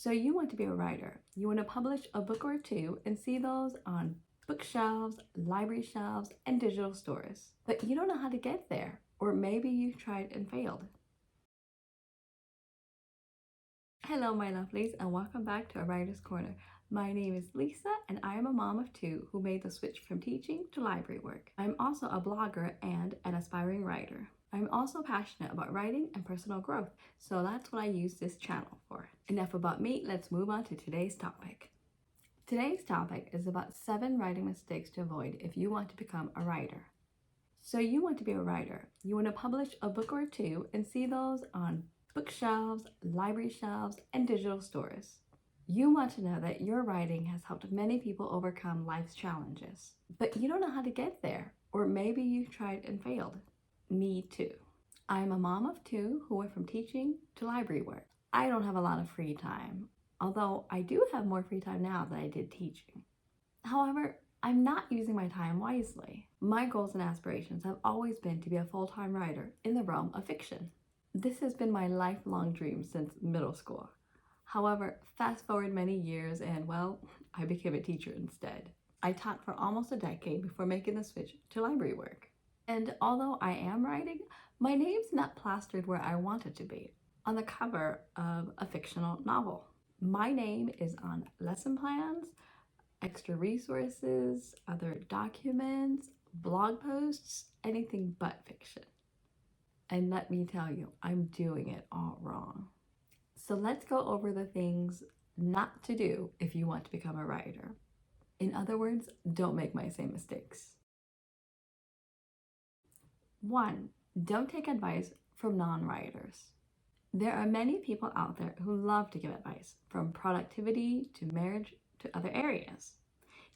So you want to be a writer. You want to publish a book or two and see those on bookshelves, library shelves, and digital stores. But you don't know how to get there, or maybe you've tried and failed. Hello, my lovelies, and welcome back to A Writer's Corner. My name is Lysa, and I am a mom of two who made the switch from teaching to library work. I'm also a blogger and an aspiring writer. I'm also passionate about writing and personal growth, so that's what I use this channel for. Enough about me, let's move on to today's topic. Today's topic is about 7 writing mistakes to avoid if you want to become a writer. So you want to be a writer. You want to publish a book or two and see those on bookshelves, library shelves, and digital stores. You want to know that your writing has helped many people overcome life's challenges, but you don't know how to get there, or maybe you've tried and failed. Me too. I'm a mom of two who went from teaching to library work. I don't have a lot of free time, although I do have more free time now than I did teaching. However, I'm not using my time wisely. My goals and aspirations have always been to be a full-time writer in the realm of fiction. This has been my lifelong dream since middle school. However, fast forward many years and, well, I became a teacher instead. I taught for almost a decade before making the switch to library work. And although I am writing, my name's not plastered where I want it to be, on the cover of a fictional novel. My name is on lesson plans, extra resources, other documents, blog posts, anything but fiction. And let me tell you, I'm doing it all wrong. So let's go over the things not to do if you want to become a writer. In other words, don't make my same mistakes. 1. Don't take advice from non-writers. There are many people out there who love to give advice, from productivity to marriage to other areas.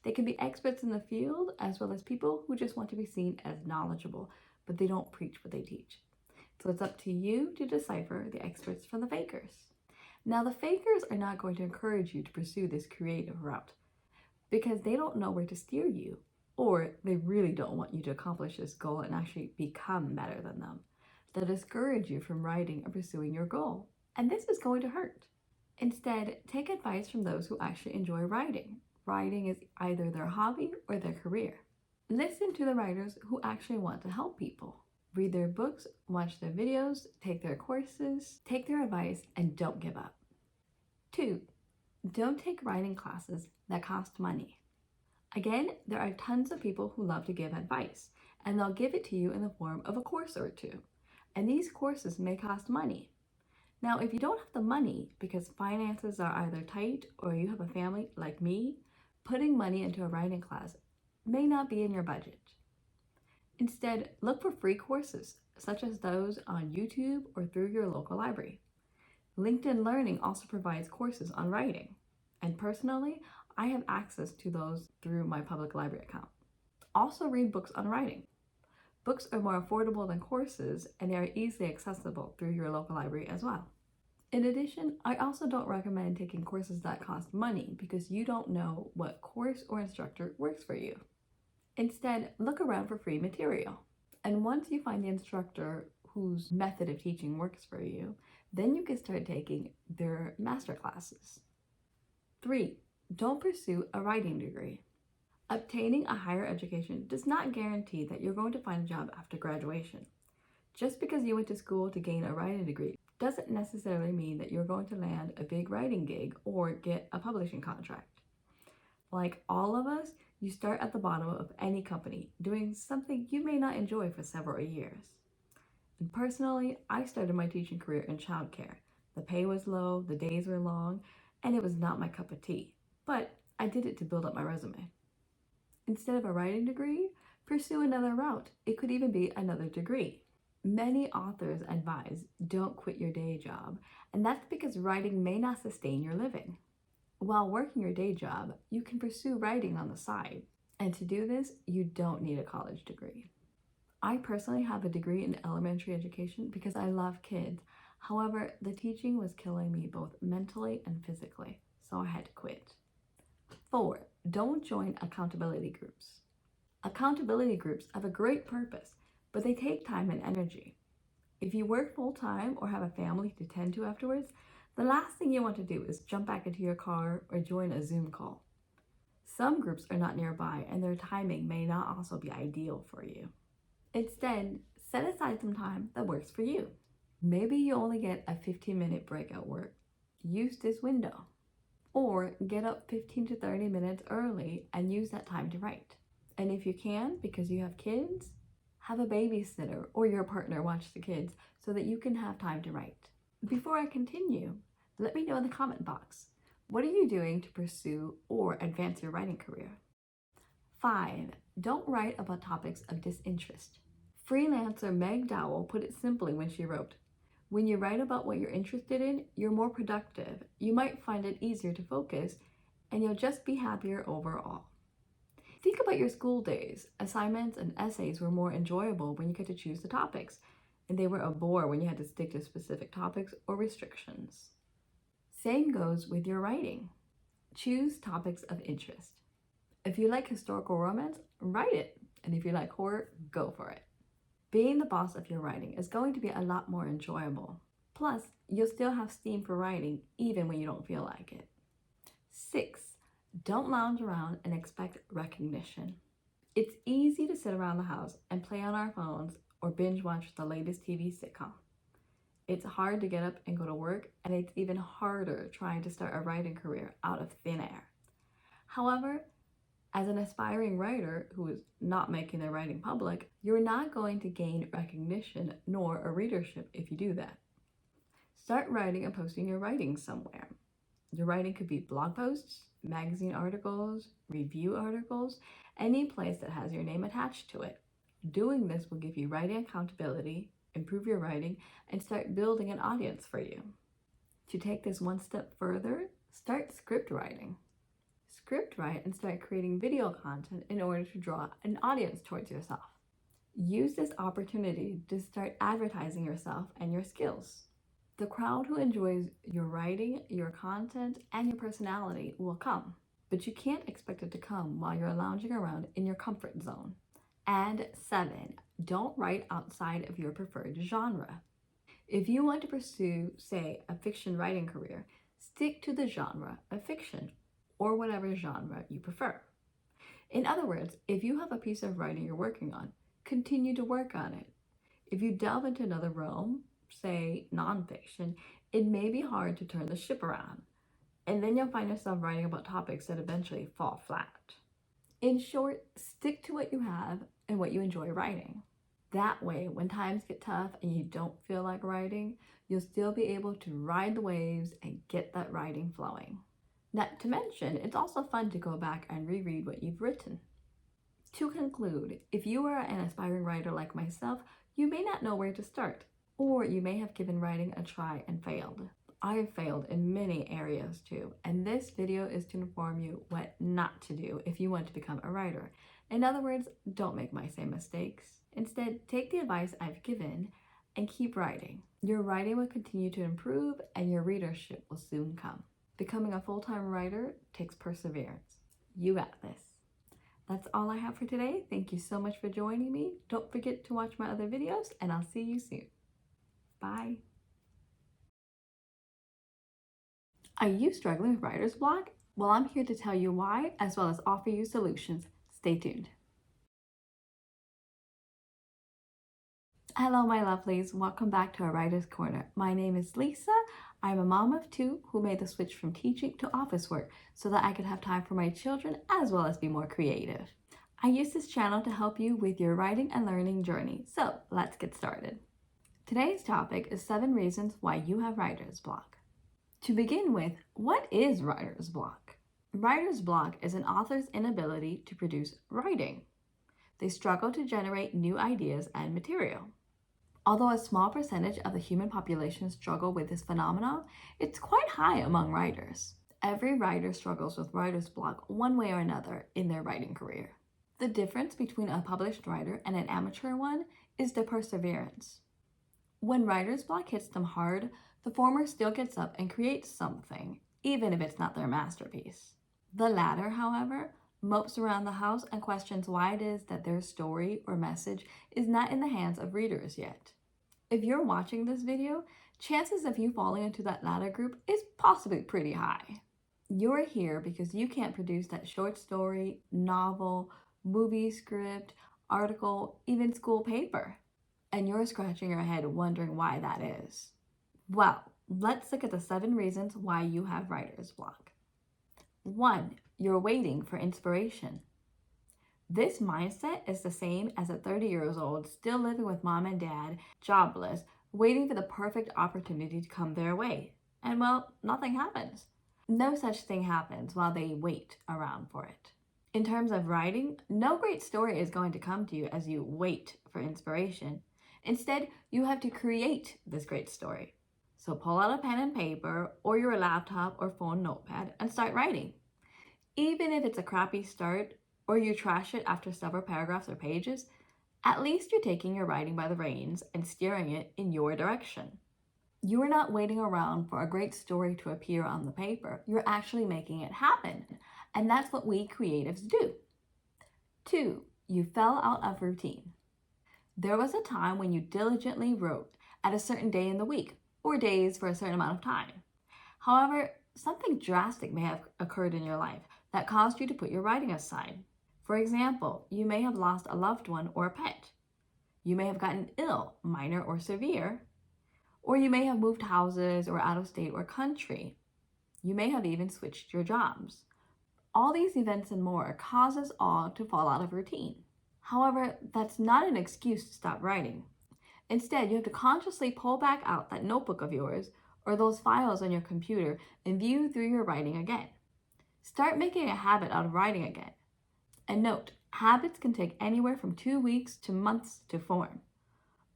They can be experts in the field as well as people who just want to be seen as knowledgeable, but they don't preach what they teach. So it's up to you to decipher the experts from the fakers. Now, the fakers are not going to encourage you to pursue this creative route because they don't know where to steer you, or they really don't want you to accomplish this goal and actually become better than them. They'll discourage you from writing or pursuing your goal, and this is going to hurt. Instead, take advice from those who actually enjoy writing. Writing is either their hobby or their career. Listen to the writers who actually want to help people. Read their books, watch their videos, take their courses, take their advice, and don't give up. 2. Don't take writing classes that cost money. Again, there are tons of people who love to give advice, and they'll give it to you in the form of a course or two. And these courses may cost money. Now, if you don't have the money because finances are either tight or you have a family like me, putting money into a writing class may not be in your budget. Instead, look for free courses, such as those on YouTube or through your local library. LinkedIn Learning also provides courses on writing, and personally, I have access to those through my public library account. Also read books on writing. Books are more affordable than courses, and they are easily accessible through your local library as well. In addition, I also don't recommend taking courses that cost money because you don't know what course or instructor works for you. Instead, look around for free material. And once you find the instructor whose method of teaching works for you, then you can start taking their master classes. 3. Don't pursue a writing degree. Obtaining a higher education does not guarantee that you're going to find a job after graduation. Just because you went to school to gain a writing degree doesn't necessarily mean that you're going to land a big writing gig or get a publishing contract. Like all of us, you start at the bottom of any company, doing something you may not enjoy for several years. And personally, I started my teaching career in childcare. The pay was low, the days were long, and it was not my cup of tea. But I did it to build up my resume. Instead of a writing degree, pursue another route. It could even be another degree. Many authors advise don't quit your day job, and that's because writing may not sustain your living. While working your day job, you can pursue writing on the side. And to do this, you don't need a college degree. I personally have a degree in elementary education because I love kids. However, the teaching was killing me both mentally and physically, so I had to quit. 4. Don't join accountability groups. Accountability groups have a great purpose, but they take time and energy. If you work full-time or have a family to tend to afterwards, The last thing you want to do is jump back into your car or join a Zoom call. Some groups are not nearby and their timing may not also be ideal for you. Instead, set aside some time that works for you. Maybe you only get a 15-minute break at work. Use this window. Or get up 15 to 30 minutes early and use that time to write. And if you can, because you have kids, have a babysitter or your partner watch the kids so that you can have time to write. Before I continue, let me know in the comment box, what are you doing to pursue or advance your writing career? 5. Don't write about topics of disinterest. Freelancer Meg Dowell put it simply when she wrote, "When you write about what you're interested in, you're more productive, you might find it easier to focus, and you'll just be happier overall." Think about your school days. Assignments and essays were more enjoyable when you get to choose the topics, and they were a bore when you had to stick to specific topics or restrictions. Same goes with your writing. Choose topics of interest. If you like historical romance, write it, and if you like horror, go for it. Being the boss of your writing is going to be a lot more enjoyable. Plus, you'll still have steam for writing even when you don't feel like it. 6. Don't lounge around and expect recognition. It's easy to sit around the house and play on our phones or binge watch the latest TV sitcom. It's hard to get up and go to work, and it's even harder trying to start a writing career out of thin air. However, as an aspiring writer who is not making their writing public, you're not going to gain recognition nor a readership if you do that. Start writing and posting your writing somewhere. Your writing could be blog posts, magazine articles, review articles, any place that has your name attached to it. Doing this will give you writing accountability, improve your writing, and start building an audience for you. To take this one step further, start script writing. Script write and start creating video content in order to draw an audience towards yourself. Use this opportunity to start advertising yourself and your skills. The crowd who enjoys your writing, your content, and your personality will come, but you can't expect it to come while you're lounging around in your comfort zone. And 7, don't write outside of your preferred genre. If you want to pursue, say, a fiction writing career, stick to the genre of fiction or whatever genre you prefer. In other words, if you have a piece of writing you're working on, continue to work on it. If you delve into another realm, say nonfiction, it may be hard to turn the ship around, and then you'll find yourself writing about topics that eventually fall flat. In short, stick to what you have and what you enjoy writing. That way, when times get tough and you don't feel like writing, you'll still be able to ride the waves and get that writing flowing. Not to mention, it's also fun to go back and reread what you've written. To conclude, if you are an aspiring writer like myself, you may not know where to start, or you may have given writing a try and failed. I have failed in many areas too, and this video is to inform you what not to do if you want to become a writer. In other words, don't make my same mistakes. Instead, take the advice I've given and keep writing. Your writing will continue to improve and your readership will soon come. Becoming a full-time writer takes perseverance. You got this. That's all I have for today. Thank you so much for joining me. Don't forget to watch my other videos, and I'll see you soon. Bye. Are you struggling with writer's block? Well, I'm here to tell you why, as well as offer you solutions. Stay tuned. Hello, my lovelies. Welcome back to aWriter's Corner. My name is Lysa. I'm a mom of 2 who made the switch from teaching to office work so that I could have time for my children as well as be more creative. I use this channel to help you with your writing and learning journey. So let's get started. Today's topic is 7 reasons why you have writer's block. To begin with, what is writer's block? Writer's block is an author's inability to produce writing. They struggle to generate new ideas and material. Although a small percentage of the human population struggle with this phenomenon, it's quite high among writers. Every writer struggles with writer's block one way or another in their writing career. The difference between a published writer and an amateur one is the perseverance. When writer's block hits them hard, the former still gets up and creates something, even if it's not their masterpiece. The latter, however, mopes around the house and questions why it is that their story or message is not in the hands of readers yet. If you're watching this video, chances of you falling into that latter group is possibly pretty high. You're here because you can't produce that short story, novel, movie script, article, even school paper. And you're scratching your head wondering why that is. Well, let's look at the 7 reasons why you have writer's block. 1. You're waiting for inspiration. This mindset is the same as a 30 years old still living with mom and dad, jobless, waiting for the perfect opportunity to come their way. And well, nothing happens. No such thing happens while they wait around for it. In terms of writing, no great story is going to come to you as you wait for inspiration. Instead, you have to create this great story. So pull out a pen and paper or your laptop or phone notepad and start writing. Even if it's a crappy start or you trash it after several paragraphs or pages, at least you're taking your writing by the reins and steering it in your direction. You are not waiting around for a great story to appear on the paper. You're actually making it happen. And that's what we creatives do. 2. You fell out of routine. There was a time when you diligently wrote at a certain day in the week or days for a certain amount of time. However, something drastic may have occurred in your life that caused you to put your writing aside. For example, you may have lost a loved one or a pet. You may have gotten ill, minor or severe, or you may have moved houses or out of state or country. You may have even switched your jobs. All these events and more cause us all to fall out of routine. However, that's not an excuse to stop writing. Instead, you have to consciously pull back out that notebook of yours or those files on your computer and view through your writing again. Start making a habit out of writing again. And note, habits can take anywhere from 2 weeks to months to form.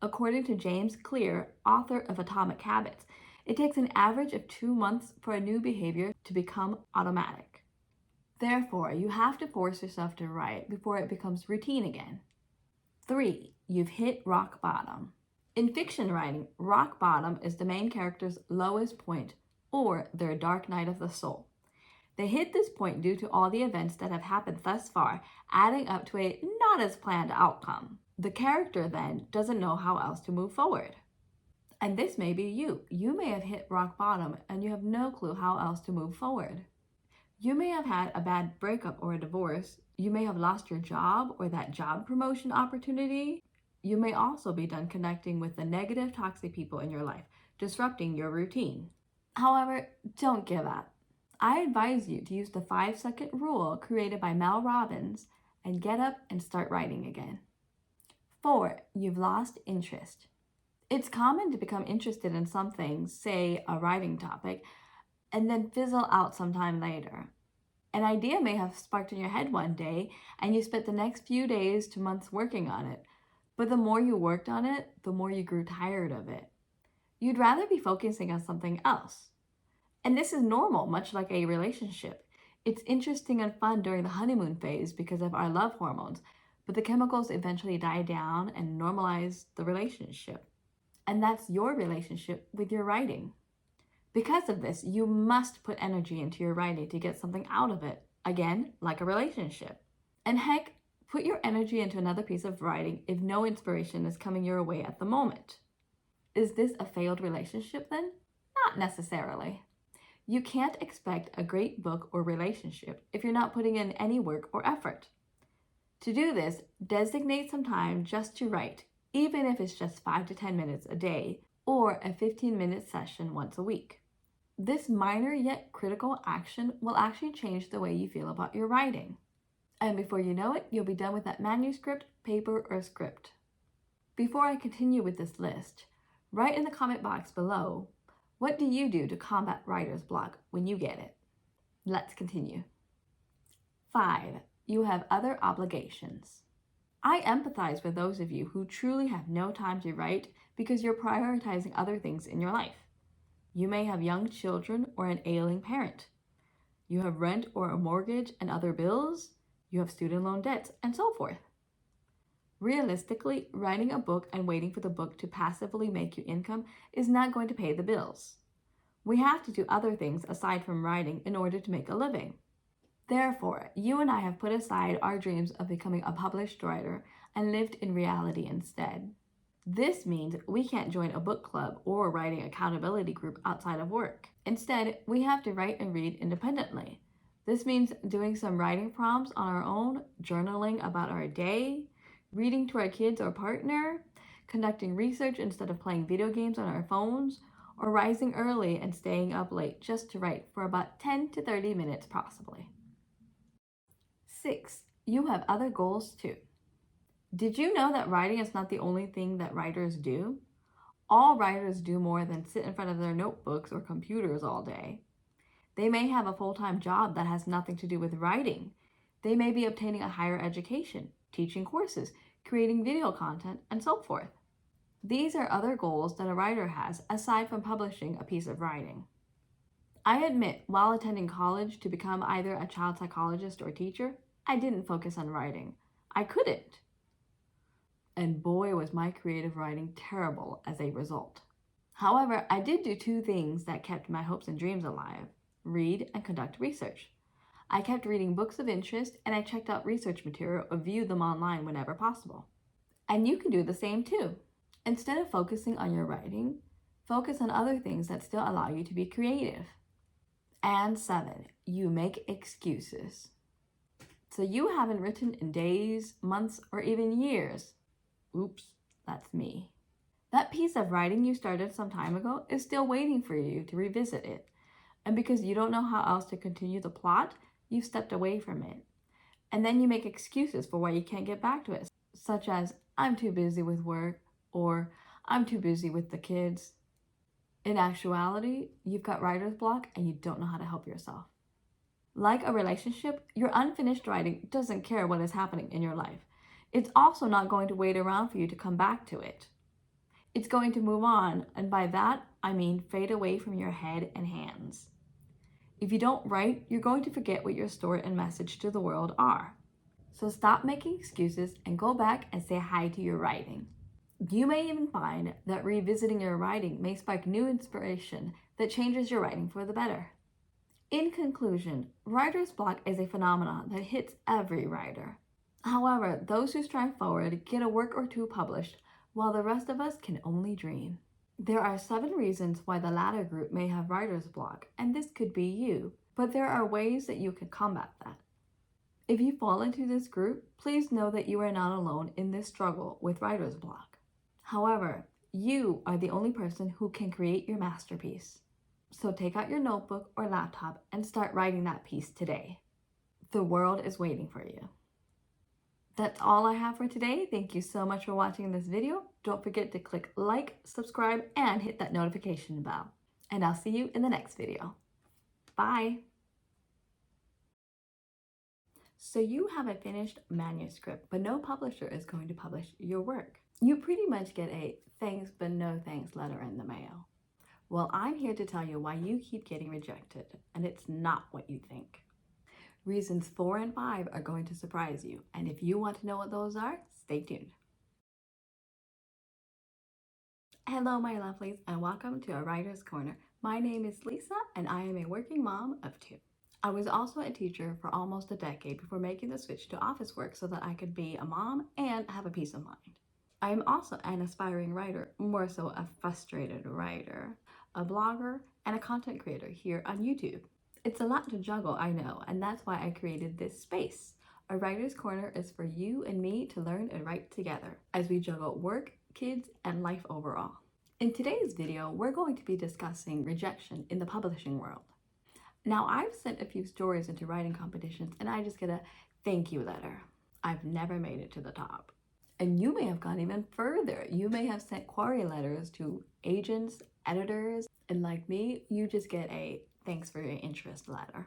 According to James Clear, author of Atomic Habits, it takes an average of 2 months for a new behavior to become automatic. Therefore, you have to force yourself to write before it becomes routine again. 3. You've hit rock bottom. In fiction writing, rock bottom is the main character's lowest point or their dark night of the soul. They hit this point due to all the events that have happened thus far, adding up to a not as planned outcome. The character then doesn't know how else to move forward. And this may be you. You may have hit rock bottom and you have no clue how else to move forward. You may have had a bad breakup or a divorce. You may have lost your job or that job promotion opportunity. You may also be done connecting with the negative, toxic people in your life, disrupting your routine. However, don't give up. I advise you to use the 5-second rule created by Mel Robbins and get up and start writing again. 4. You've lost interest. It's common to become interested in something, say a writing topic, and then fizzle out sometime later. An idea may have sparked in your head one day, and you spent the next few days to months working on it. But the more you worked on it, the more you grew tired of it. You'd rather be focusing on something else. And this is normal, much like a relationship. It's interesting and fun during the honeymoon phase because of our love hormones, but the chemicals eventually die down and normalize the relationship. And that's your relationship with your writing. Because of this, you must put energy into your writing to get something out of it. Again, like a relationship. And heck, put your energy into another piece of writing if no inspiration is coming your way at the moment. Is this a failed relationship then? Not necessarily. You can't expect a great book or relationship if you're not putting in any work or effort. To do this, designate some time just to write, even if it's just 5 to 10 minutes a day or a 15-minute session once a week. This minor yet critical action will actually change the way you feel about your writing. And before you know it, you'll be done with that manuscript, paper, or script. Before I continue with this list, write in the comment box below, what do you do to combat writer's block when you get it? Let's continue. 5. You have other obligations. I empathize with those of you who truly have no time to write because you're prioritizing other things in your life. You may have young children or an ailing parent. You have rent or a mortgage and other bills. You have student loan debts, and so forth. Realistically, writing a book and waiting for the book to passively make you income is not going to pay the bills. We have to do other things aside from writing in order to make a living. Therefore, you and I have put aside our dreams of becoming a published writer and lived in reality instead. This means we can't join a book club or a writing accountability group outside of work. Instead, we have to write and read independently. This means doing some writing prompts on our own, journaling about our day, reading to our kids or partner, conducting research instead of playing video games on our phones, or rising early and staying up late just to write for about 10 to 30 minutes possibly. 6. You have other goals too. Did you know that writing is not the only thing that writers do? All writers do more than sit in front of their notebooks or computers all day. They may have a full-time job that has nothing to do with writing. They may be obtaining a higher education, teaching courses, creating video content, and so forth. These are other goals that a writer has aside from publishing a piece of writing. I admit, while attending college to become either a child psychologist or teacher, I didn't focus on writing. I couldn't. And boy, was my creative writing terrible as a result. However, I did do 2 things that kept my hopes and dreams alive: read and conduct research. I kept reading books of interest, and I checked out research material or viewed them online whenever possible. And you can do the same too. Instead of focusing on your writing, focus on other things that still allow you to be creative. And 7, you make excuses. So you haven't written in days, months, or even years. Oops, that's me. That piece of writing you started some time ago is still waiting for you to revisit it. And because you don't know how else to continue the plot, you've stepped away from it. And then you make excuses for why you can't get back to it, such as, I'm too busy with work, or I'm too busy with the kids. In actuality, you've got writer's block and you don't know how to help yourself. Like a relationship, your unfinished writing doesn't care what is happening in your life. It's also not going to wait around for you to come back to it. It's going to move on, and by that, I mean fade away from your head and hands. If you don't write, you're going to forget what your story and message to the world are. So stop making excuses and go back and say hi to your writing. You may even find that revisiting your writing may spark new inspiration that changes your writing for the better. In conclusion, writer's block is a phenomenon that hits every writer. However, those who strive forward get a work or 2 published, while the rest of us can only dream. There are 7 reasons why the latter group may have writer's block, and this could be you, but there are ways that you can combat that. If you fall into this group, please know that you are not alone in this struggle with writer's block. However, you are the only person who can create your masterpiece. So take out your notebook or laptop and start writing that piece today. The world is waiting for you. That's all I have for today. Thank you so much for watching this video. Don't forget to click like, subscribe, and hit that notification bell. And I'll see you in the next video. Bye. So you have a finished manuscript, but no publisher is going to publish your work. You pretty much get a thanks but no thanks letter in the mail. Well, I'm here to tell you why you keep getting rejected, and it's not what you think. Reasons 4 and 5 are going to surprise you, and if you want to know what those are, stay tuned. Hello, my lovelies, and welcome to aWriter's Corner. My name is Lysa, and I am a working mom of 2. I was also a teacher for almost a decade before making the switch to office work so that I could be a mom and have a peace of mind. I am also an aspiring writer, more so a frustrated writer, a blogger, and a content creator here on YouTube. It's a lot to juggle, I know, and that's why I created this space. aWriter's Corner is for you and me to learn and write together as we juggle work, kids, and life overall. In today's video, we're going to be discussing rejection in the publishing world. Now, I've sent a few stories into writing competitions, and I just get a thank you letter. I've never made it to the top. And you may have gone even further. You may have sent query letters to agents, editors, and like me, you just get a thanks for your interest letter.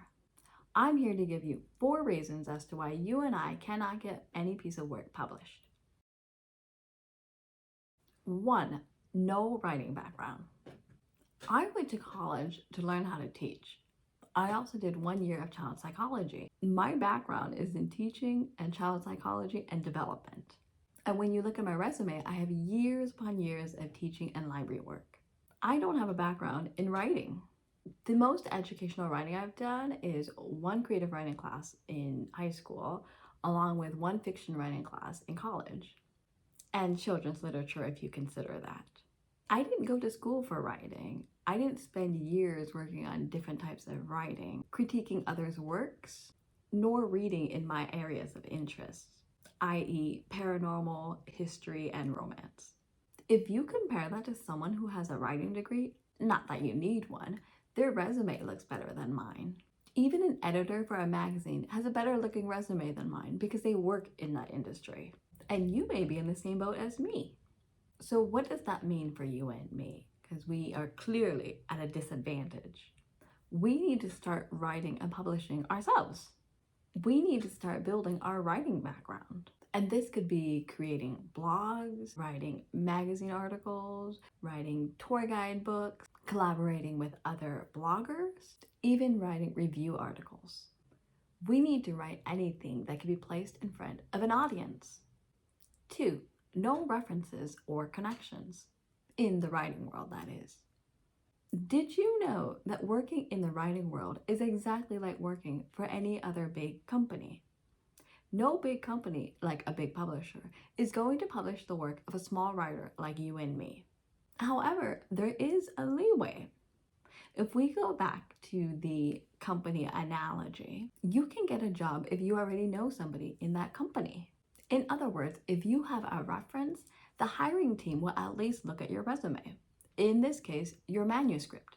I'm here to give you 4 reasons as to why you and I cannot get any piece of work published. 1, no writing background. I went to college to learn how to teach. I also did 1 year of child psychology. My background is in teaching and child psychology and development. And when you look at my resume, I have years upon years of teaching and library work. I don't have a background in writing. The most educational writing I've done is 1 creative writing class in high school, along with 1 fiction writing class in college. and children's literature if you consider that. I didn't go to school for writing. I didn't spend years working on different types of writing, critiquing others' works, nor reading in my areas of interest, i.e. paranormal, history, and romance. If you compare that to someone who has a writing degree, not that you need one, their resume looks better than mine. Even an editor for a magazine has a better looking resume than mine because they work in that industry. And you may be in the same boat as me. So what does that mean for you and me? Because we are clearly at a disadvantage. We need to start writing and publishing ourselves. We need to start building our writing background. And this could be creating blogs, writing magazine articles, writing tour guide books, collaborating with other bloggers, even writing review articles. We need to write anything that can be placed in front of an audience. 2, no references or connections. In the writing world, that is. Did you know that working in the writing world is exactly like working for any other big company? No big company, like a big publisher, is going to publish the work of a small writer like you and me. However, there is a leeway. If we go back to the company analogy, you can get a job if you already know somebody in that company. In other words, if you have a reference, the hiring team will at least look at your resume. In this case, your manuscript.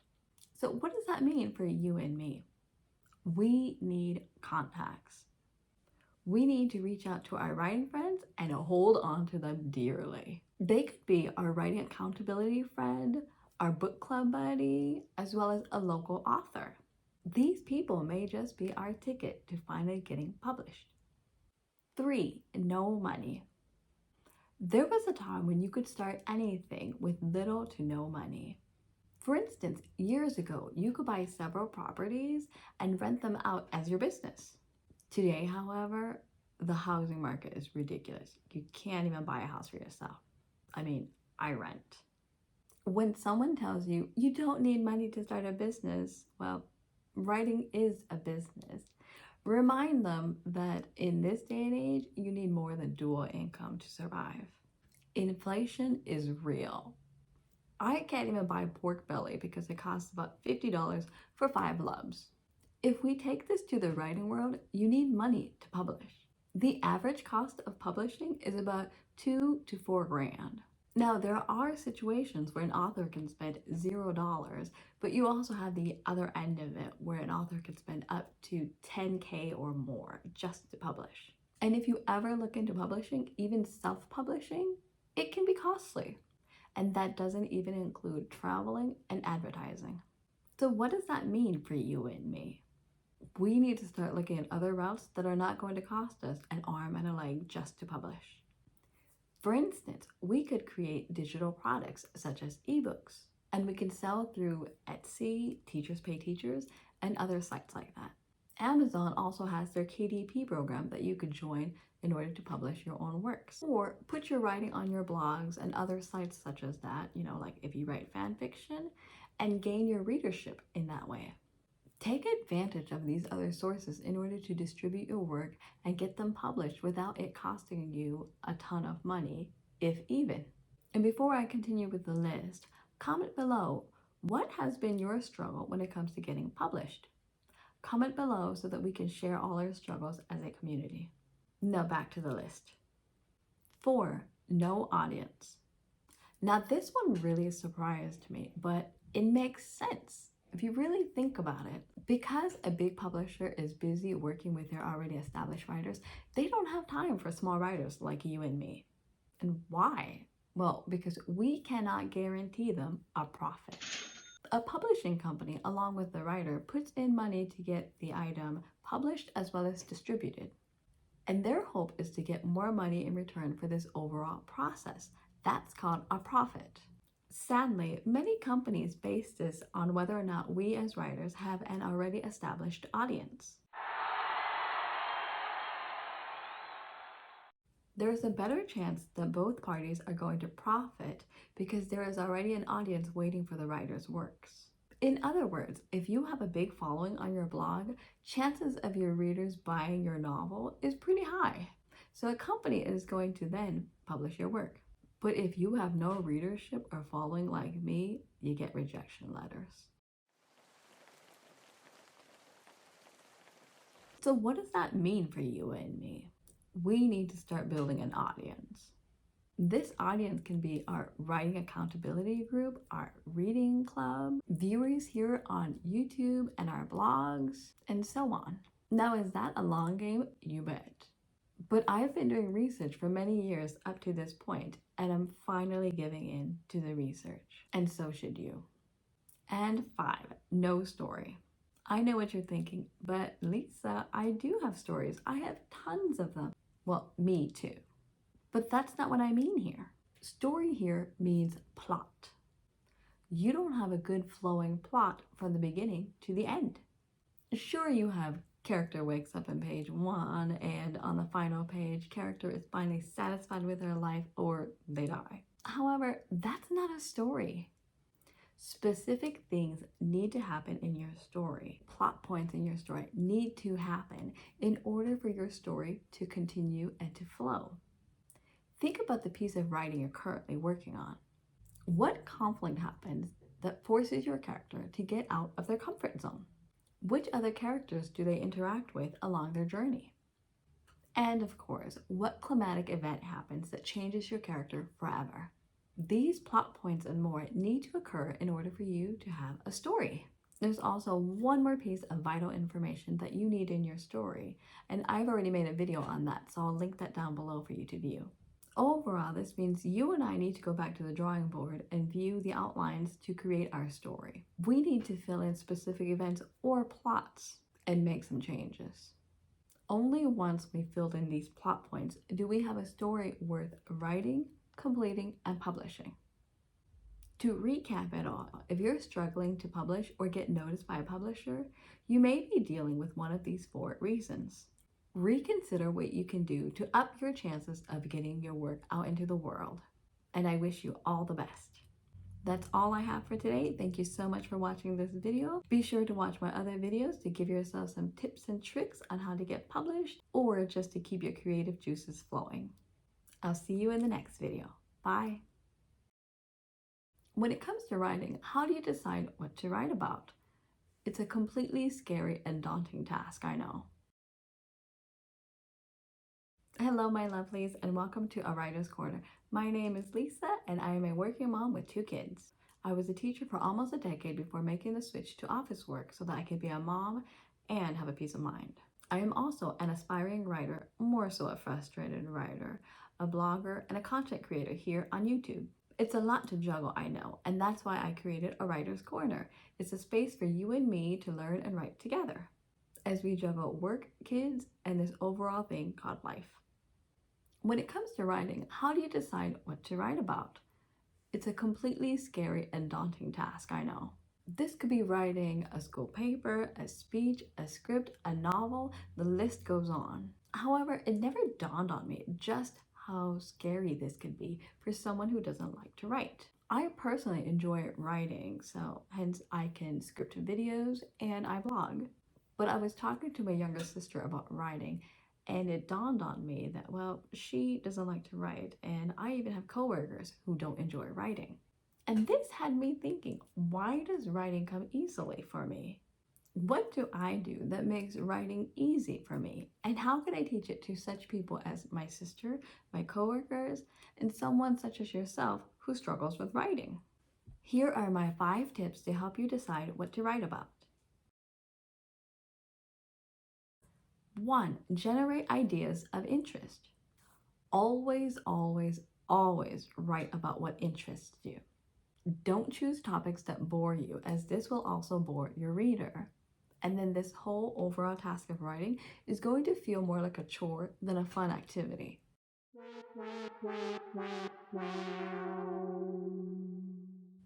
So what does that mean for you and me? We need contacts. We need to reach out to our writing friends and hold on to them dearly. They could be our writing accountability friend, our book club buddy, as well as a local author. These people may just be our ticket to finally getting published. 3, no money. There was a time when you could start anything with little to no money. For instance, years ago, you could buy several properties and rent them out as your business. Today, however, the housing market is ridiculous. You can't even buy a house for yourself. I mean, I rent. When someone tells you you don't need money to start a business, well, writing is a business. Remind them that in this day and age, you need more than dual income to survive. Inflation is real. I can't even buy pork belly because it costs about $50 for 5 lubs. If we take this to the writing world, you need money to publish. The average cost of publishing is about $2 to $4 grand. Now, there are situations where an author can spend $0, but you also have the other end of it where an author can spend up to $10K or more just to publish. And if you ever look into publishing, even self-publishing, it can be costly. And that doesn't even include traveling and advertising. So what does that mean for you and me? We need to start looking at other routes that are not going to cost us an arm and a leg just to publish. For instance, we could create digital products such as ebooks, and we can sell through Etsy, Teachers Pay Teachers, and other sites like that. Amazon also has their KDP program that you could join in order to publish your own works. Or put your writing on your blogs and other sites such as that, like if you write fan fiction, and gain your readership in that way. Take advantage of these other sources in order to distribute your work and get them published without it costing you a ton of money, if even. And before I continue with the list, comment below, what has been your struggle when it comes to getting published? Comment below so that we can share all our struggles as a community. Now back to the list. 4, no audience. Now this one really surprised me, but it makes sense if you really think about it. Because a big publisher is busy working with their already established writers, they don't have time for small writers like you and me. And why? Well, because we cannot guarantee them a profit. A publishing company, along with the writer, puts in money to get the item published as well as distributed. And their hope is to get more money in return for this overall process. That's called a profit. Sadly, many companies base this on whether or not we as writers have an already established audience. There is a better chance that both parties are going to profit because there is already an audience waiting for the writer's works. In other words, if you have a big following on your blog, chances of your readers buying your novel is pretty high. So a company is going to then publish your work. But if you have no readership or following like me, you get rejection letters. So what does that mean for you and me? We need to start building an audience. This audience can be our writing accountability group, our reading club, viewers here on YouTube and our blogs, and so on. Now, is that a long game? You bet. But I've been doing research for many years up to this point, and I'm finally giving in to the research. And so should you. And 5, no story. I know what you're thinking, but Lysa, I do have stories. I have tons of them. Well, me too. But that's not what I mean here. Story here means plot. You don't have a good flowing plot from the beginning to the end. Sure, you have character wakes up on page 1 and on the final page, character is finally satisfied with her life or they die. However, that's not a story. Specific things need to happen in your story. Plot points in your story need to happen in order for your story to continue and to flow. Think about the piece of writing you're currently working on. What conflict happens that forces your character to get out of their comfort zone? Which other characters do they interact with along their journey? And of course, what climatic event happens that changes your character forever? These plot points and more need to occur in order for you to have a story. There's also one more piece of vital information that you need in your story, and I've already made a video on that, so I'll link that down below for you to view. Overall, this means you and I need to go back to the drawing board and view the outlines to create our story. We need to fill in specific events or plots and make some changes. Only once we filled in these plot points do we have a story worth writing, completing, and publishing. To recap it all, if you're struggling to publish or get noticed by a publisher, you may be dealing with one of these 4 reasons. Reconsider what you can do to up your chances of getting your work out into the world. And I wish you all the best. That's all I have for today. Thank you so much for watching this video. Be sure to watch my other videos to give yourself some tips and tricks on how to get published or just to keep your creative juices flowing. I'll see you in the next video. Bye. When it comes to writing, how do you decide what to write about? It's a completely scary and daunting task, I know. Hello, my lovelies, and welcome to aWritersCorner. My name is Lysa, and I am a working mom with 2 kids. I was a teacher for almost a decade before making the switch to office work so that I could be a mom and have a peace of mind. I am also an aspiring writer, more so a frustrated writer, a blogger, and a content creator here on YouTube. It's a lot to juggle, I know, and that's why I created aWritersCorner. It's a space for you and me to learn and write together as we juggle work, kids, and this overall thing called life. When it comes to writing, how do you decide what to write about? It's a completely scary and daunting task, I know. This could be writing a school paper, a speech, a script, a novel, the list goes on. However, it never dawned on me just how scary this could be for someone who doesn't like to write. I personally enjoy writing, so hence I can script videos and I blog. But I was talking to my younger sister about writing, and it dawned on me that, well, she doesn't like to write, and I even have coworkers who don't enjoy writing. And this had me thinking, why does writing come easily for me? What do I do that makes writing easy for me? And how can I teach it to such people as my sister, my coworkers, and someone such as yourself who struggles with writing? Here are my 5 tips to help you decide what to write about. 1. Generate ideas of interest. Always, always, always write about what interests you. Don't choose topics that bore you, as this will also bore your reader. And then this whole overall task of writing is going to feel more like a chore than a fun activity.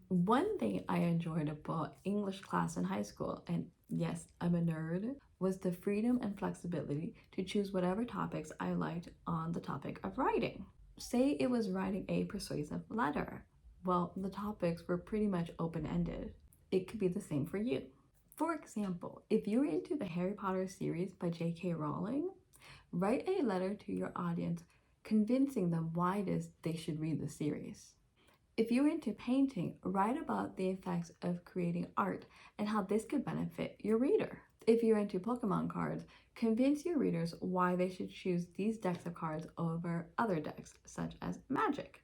One thing I enjoyed about English class in high school, and yes, I'm a nerd, was the freedom and flexibility to choose whatever topics I liked on the topic of writing. Say it was writing a persuasive letter. Well, the topics were pretty much open-ended. It could be the same for you. For example, if you're into the Harry Potter series by J.K. Rowling, write a letter to your audience convincing them why they should read the series. If you're into painting, write about the effects of creating art and how this could benefit your reader. If you're into Pokemon cards, convince your readers why they should choose these decks of cards over other decks, such as Magic.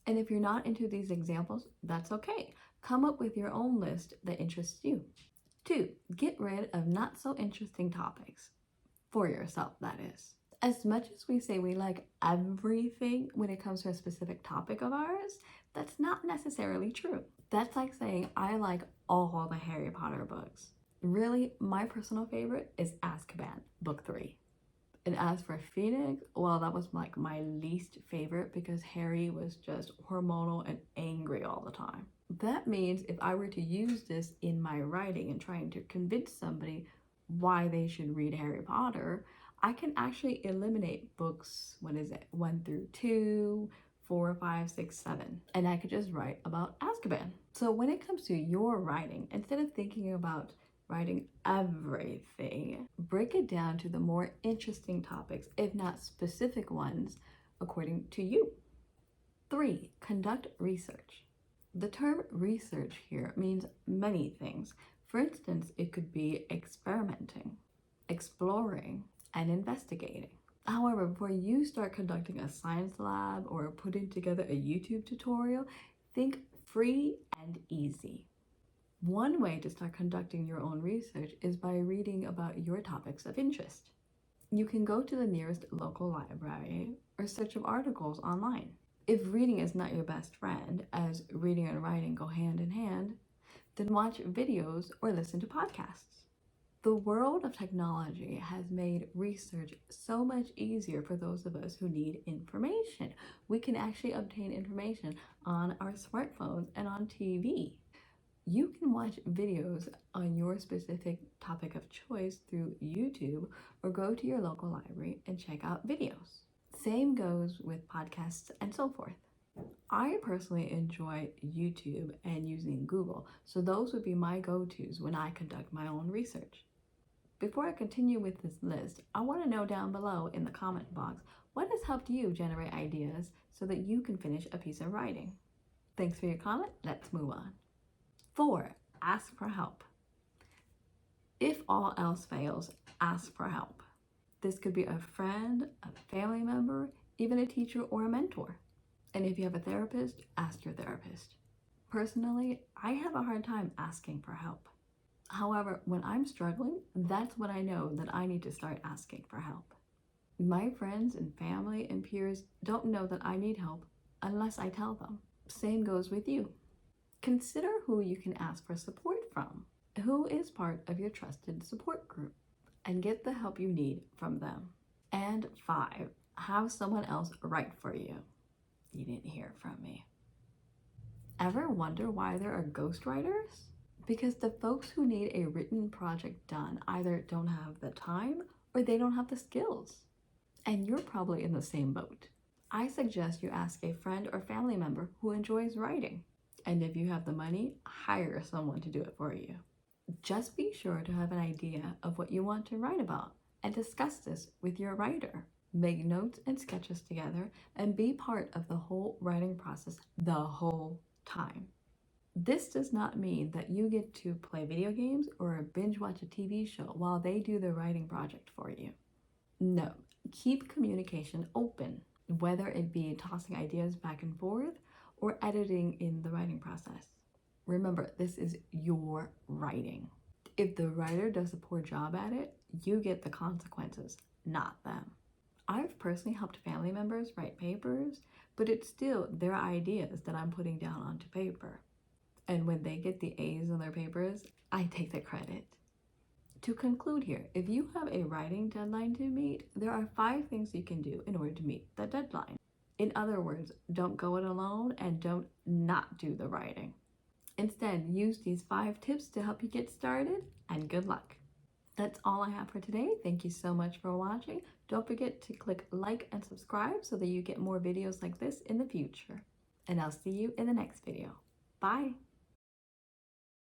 And if you're not into these examples, that's okay. Come up with your own list that interests you. 2. Get rid of not so interesting topics. For yourself, that is. As much as we say we like everything when it comes to a specific topic of ours, that's not necessarily true. That's like saying I like all the Harry Potter books. Really, my personal favorite is Azkaban, book 3. And as for Phoenix, well, that was like my least favorite because Harry was just hormonal and angry all the time. That means if I were to use this in my writing and trying to convince somebody why they should read Harry Potter, I can actually eliminate books, 1 through 2, 4, 5, 6, 7, and I could just write about Azkaban. So when it comes to your writing, instead of thinking about writing everything, break it down to the more interesting topics, if not specific ones, according to you. 3. Conduct research. The term research here means many things. For instance, it could be experimenting, exploring, and investigating. However, before you start conducting a science lab or putting together a YouTube tutorial, think free and easy. One way to start conducting your own research is by reading about your topics of interest. You can go to the nearest local library or search up articles online. If reading is not your best friend, as reading and writing go hand in hand, then watch videos or listen to podcasts. The world of technology has made research so much easier for those of us who need information. We can actually obtain information on our smartphones and on TV. You can watch videos on your specific topic of choice through YouTube or go to your local library and check out videos. Same goes with podcasts and so forth. I personally enjoy YouTube and using Google, so those would be my go-tos when I conduct my own research. Before I continue with this list, I want to know down below in the comment box what has helped you generate ideas so that you can finish a piece of writing. Thanks for your comment. Let's move on. 4. Ask for help. If all else fails, ask for help. This could be a friend, a family member, even a teacher or a mentor. And if you have a therapist, ask your therapist. Personally, I have a hard time asking for help. However, when I'm struggling, that's when I know that I need to start asking for help. My friends and family and peers don't know that I need help unless I tell them. Same goes with you. Consider who you can ask for support from. Who is part of your trusted support group? And get the help you need from them. And 5, have someone else write for you. You didn't hear from me. Ever wonder why there are ghostwriters? Because the folks who need a written project done either don't have the time or they don't have the skills. And you're probably in the same boat. I suggest you ask a friend or family member who enjoys writing. And if you have the money, hire someone to do it for you. Just be sure to have an idea of what you want to write about and discuss this with your writer. Make notes and sketches together and be part of the whole writing process the whole time. This does not mean that you get to play video games or binge watch a TV show while they do the writing project for you. No, keep communication open, whether it be tossing ideas back and forth or editing in the writing process. Remember, this is your writing. If the writer does a poor job at it, you get the consequences, not them. I've personally helped family members write papers, but it's still their ideas that I'm putting down onto paper. And when they get the A's on their papers, I take the credit. To conclude here, if you have a writing deadline to meet, there are 5 things you can do in order to meet the deadline. In other words, don't go it alone and don't not do the writing. Instead, use these 5 tips to help you get started, and good luck. That's all I have for today. Thank you so much for watching. Don't forget to click like and subscribe so that you get more videos like this in the future. And I'll see you in the next video. Bye!